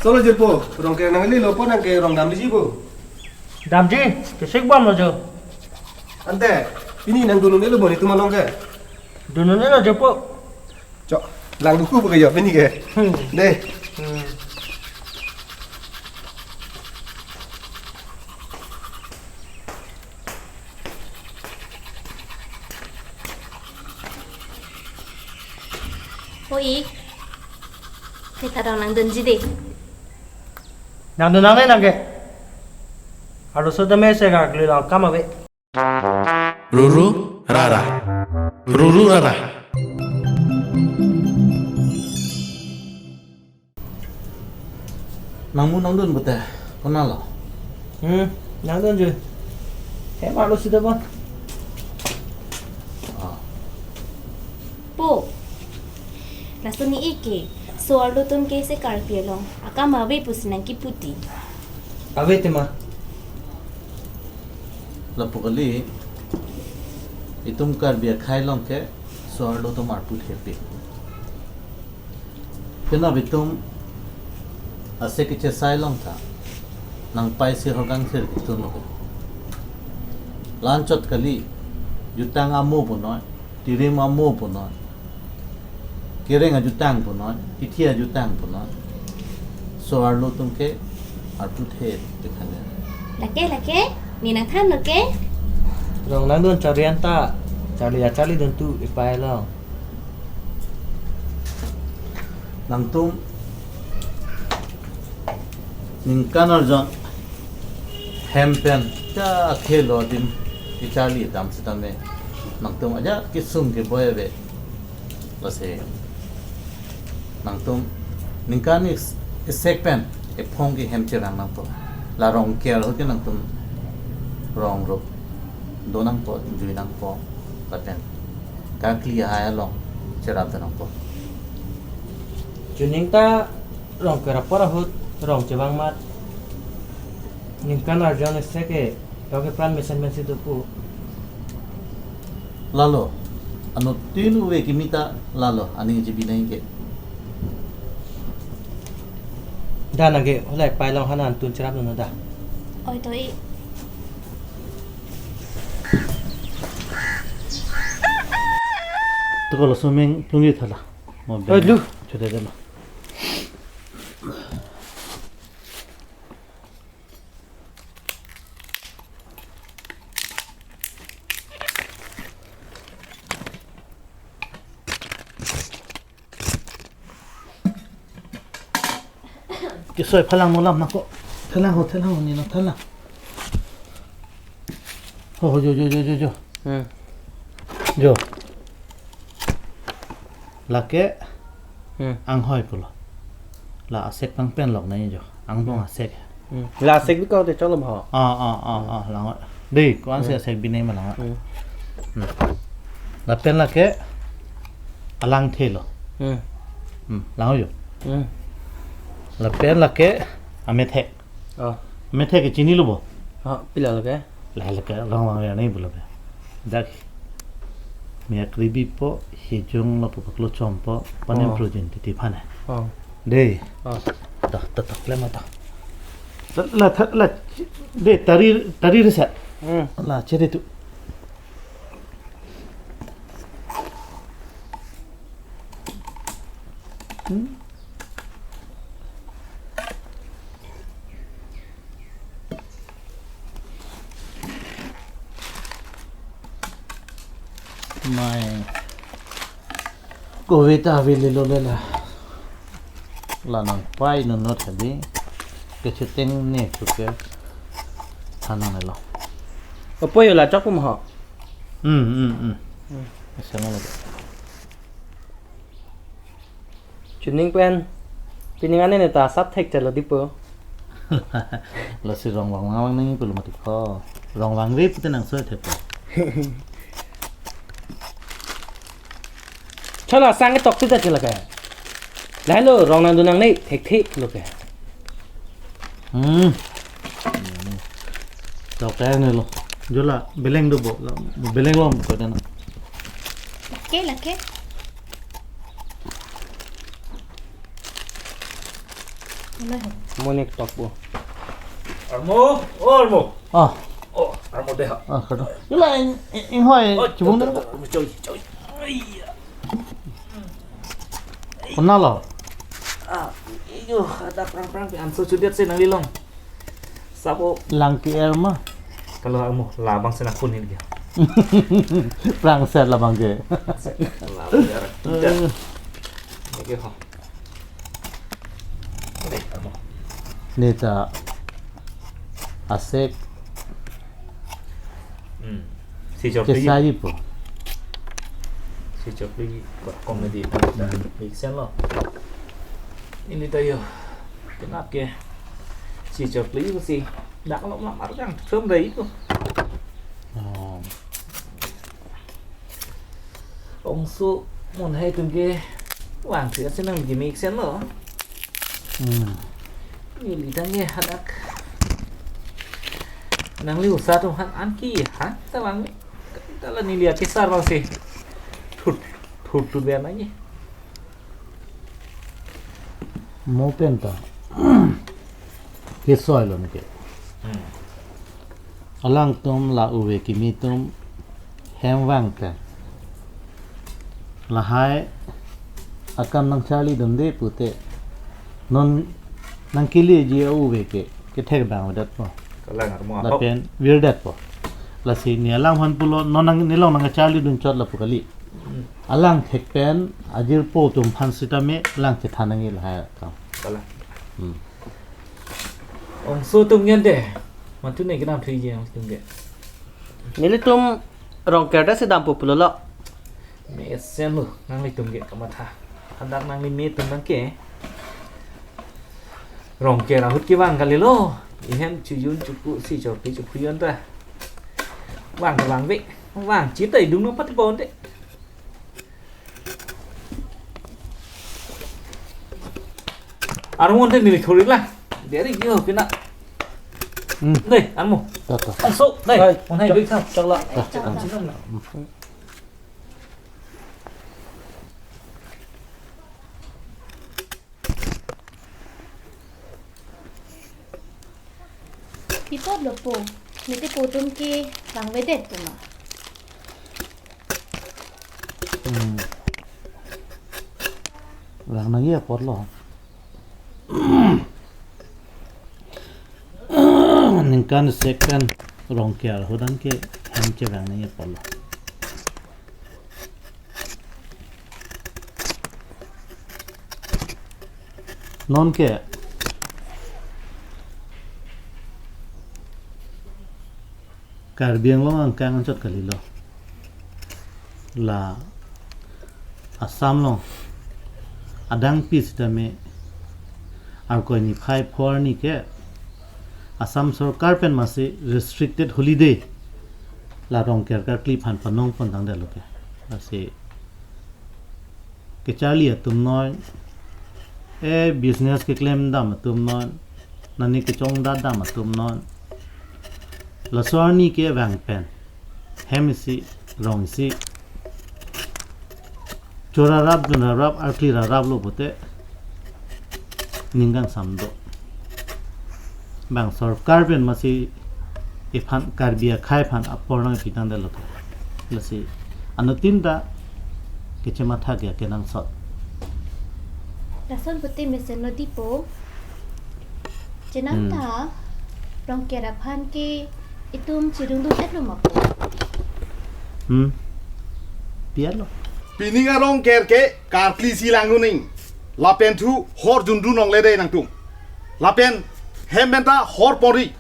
Solo jepo, Rongker nangli lopo nang ke rong dam di jibo. Dam ji, kesik bom lo jo. Ante, ini nang dulu ni lo boni tu malong ke. Dunu ni lo jepo. Cok, lang duku pakai jawab ini ke. Deh. Oi, kita orang nang donji deh. Nang du nang nang ke. Harus sudah mesej Karkli lo kam abe. Ruru Rara. Ruru Rara. Nangmu nangdun betul, kenal lo? Nang donji. Hebat lo sudah bon. Po, langsung ni iki. Soal tu tuh कैसे Karbi lo? Aka mawe pusing ki putih. Abe tema. Lapu kali, itu Karbi khai long ke, soal lo tu marput happy. Kena bitum, ase kiche sai long ta, nang pai si horgang sir itu lo. Lancot kali, jutang amu punoy, tirim amu punoy. Kireng ajutang punoy, iti ajutang punoy. Soal lo tumke arput head dekhane. Lake, ni nang than lo ke? Rong nang don carian ta. Cari don tu ipai lo. Nang tum ningkan arjon hempen ta khelo din Italy tam sitame nang tum aja kisum ke boyebe lase nang tum ningkan is sekpen e phong ki hemche rang nang to la Rongker ho ke nang tum rong ro do nang po jui nang po paten Karkli haya long cerap nang po Juning ta Rongker apa rahut rong cebang mat. Ningkan arjon seke kau ke plan mesin tu pu. Lalo, anu tinu we kimita lalo ani jibi nahi ke. Dah nage oleh pai long hanan tun cerap nuna dah. Oi toi. Tu kalau swimming lungi thala. Oi lu. Choda dela. Kisoi phalang molam nako. Thalang ho ni no thalang. Ho jo. Jo. Lake ang hoi pulo. La asek pang pen lok nai jo. Ang bong asek. Là xích với câu thì cho làm họ. La ngot. Đi, ko an se asek binai ma la ngot. La pen lake alang thelo. La ho jo. La pen lake amethe. Amethe ke chini lo bo. Bây giờ là cái. La ke long wang ya nai bulo be. Dak me kribi po hejong lo poklo chompo panem project ti phane. Đây. Ta klema ta. La de tari reset. La chere tu. Mai Govita vile lo la nang pai no not hadi ke cheteng ne chuke thana ne lo Ở bây là chắc cũng họ. Xem nó Chuyện ninh quen. Vì những anh này ta sắp thách trả là đi bơ. là sự rong vàng ngang nang pulu mati ko rong vàng rip tu nang soi thep. Cho là sang cái tóc tức là cái. Lái lô rong nàng đồ nàng này thách thích luôn cái. Tóc cái này lo. Jola beleng do bo beleng lom ko dana. Laki. Monik tok po. Armo, Armo. Ah, Armo deh. kado. Jola in hoi chubung dana. Chơi. Kona lo. Iyo, ada perang-perang di ansur cudiat sih nang lilong. Sabo Lang ki erma. kalau Armo labang senak pun ini dia. Prang set la bangge. Labang ya. Tidak. Oke, ho. Oke, Armo. Neta asek Si Jordi. kesai po. Si Jordi buat komedi dan fiction lo. Ini tayo. Kenapa ya? Si Jordi itu sih đã có lắm ở rằng sớm đấy cơ. Ông su muốn hay từng cái hoàng sẽ năng gì mình xem nữa. Nhìn lý ta nghe hạt ác. Năng liu sa tu hạt ăn kia hả? Sao bang? Ta là ni lihat kisar bang sih. Thut đen ấy nhỉ. Mo penta. Kesoi lo nake. Alang tum la uwe kimi tum hem wang ka la hai akam nang chali dunde pute non nang kili ji uwe ke thek dang dat po Cái là ngặt mò la hốc. pen wir dat po la si ni alang han pulo non nang ni long nang chali dun chot la pukali alang thek pen ajir po tum phan sitame lang che thanangi la ha ka Cái là. Ông su tung nhân để mà thứ này cái nào thuy gì không tung để. Nilitum Rongker da sedang popular lo. Mẹ xem rồi, năng lịch tung để cả mặt thà. Hắn đang năng lịch mê tung đáng kể. Rongker là hút cái vàng cả lilo. Ý hẹn chú Jun chú cụ xì cho tí chú khuyên ta. Vàng là vàng vậy. Vàng chí tẩy đúng nó bắt bốn đấy. Ăn muốn thế này thôi là để đi nhiều cái nặng. Đây, ăn một. ta ta Ăn số. Đây, con hay biết sao? Chok lo. People lo po. Niti potong ki lang vedet po ma. lang nang ye pot lo ningkan second Rongker hodan ke hem che lang nang ye pot lo non ke Karbi lo ang kang chot kali lo la Assam lo adang pis dame ar koi ni phai phor ni ke Assam sarkar pen mase restricted holiday la Rongker Karkli phan panong pon dang da lo ke ase ke charli atum noi e business ke claim dam atum non nani ke chong da dam atum non la swarni ke wang pen hemisi rongsi chora rab duna rab arkli rab lo bote ningang samdo bang sarkar pen masi ifan karbia khai phan aporna pitang da lo lasi anutinda ke chema tha ge kenang sot Rason putih mesin lo di po. Jenang ta. Rongker aphan ki itum cirung dudet lo ma po. pialo Pininga Rongker ke Karkli silang kuning. Lapen tu HOR jundu nong lede nang tung. Lapen hembenta HOR pori.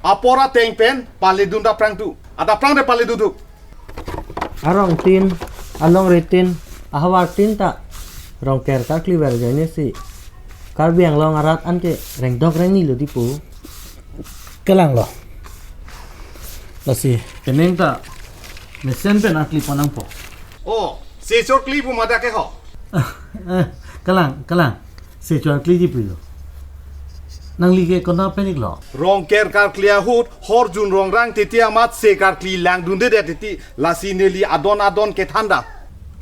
Apora teng pen pale dunda prang tu. Ada prang de pale duduk. Arong tin, along ritin, ahawar tin ta. Rongker Karkli verjanya si. Karbi yang long arat anke reng dog reng ni lo tipu. kelang lo lasi peneng ta mesen pen akli panang po Oh, sesor kli pu mada ke ho. kelang se chuan kli ji pilo nang lige ko na penik lo Rongker Karkli hut hor jun rong rang titi amat se Karkli lang dun de titi lasi neli adon ke thanda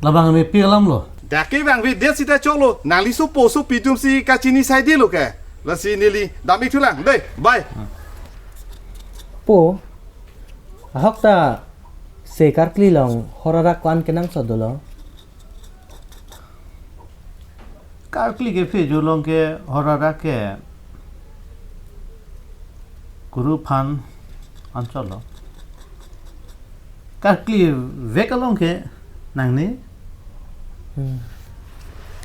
labang me pilam lo dake bang vi de sita cholo nangli su po su pitum si kachini sai de lo ke lasi neli dami thulang dei bye po ahok ta se Karkli long horara kwan kenang sodolo Karkli ke fe jolong ke horara ke guru phan ancholo Karkli vekalong ke nangne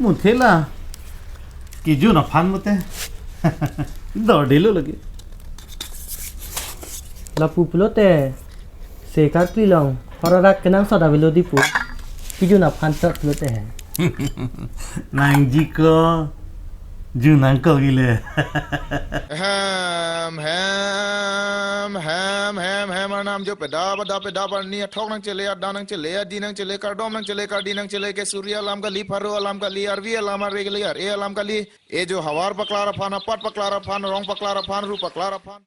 mun thela ki juna phan mute dor dilu lagi la pupulote se Karkli long horara kenang soda velodipu kijuna phancha pulote hai nang jiko junang ko gile ham नाम जो पेदा पर निया ठोक नंग चले या दानंग चले या दीनंग चले कर डोम नंग चले कर दीनंग चले के सूर्य अलाम का ली फरो अलाम का ली अरवी अलाम रेगले यार ए अलाम का ली ए जो हवार पकला रफान पट पकला रफान रोंग पकला रफान रू पकला रफान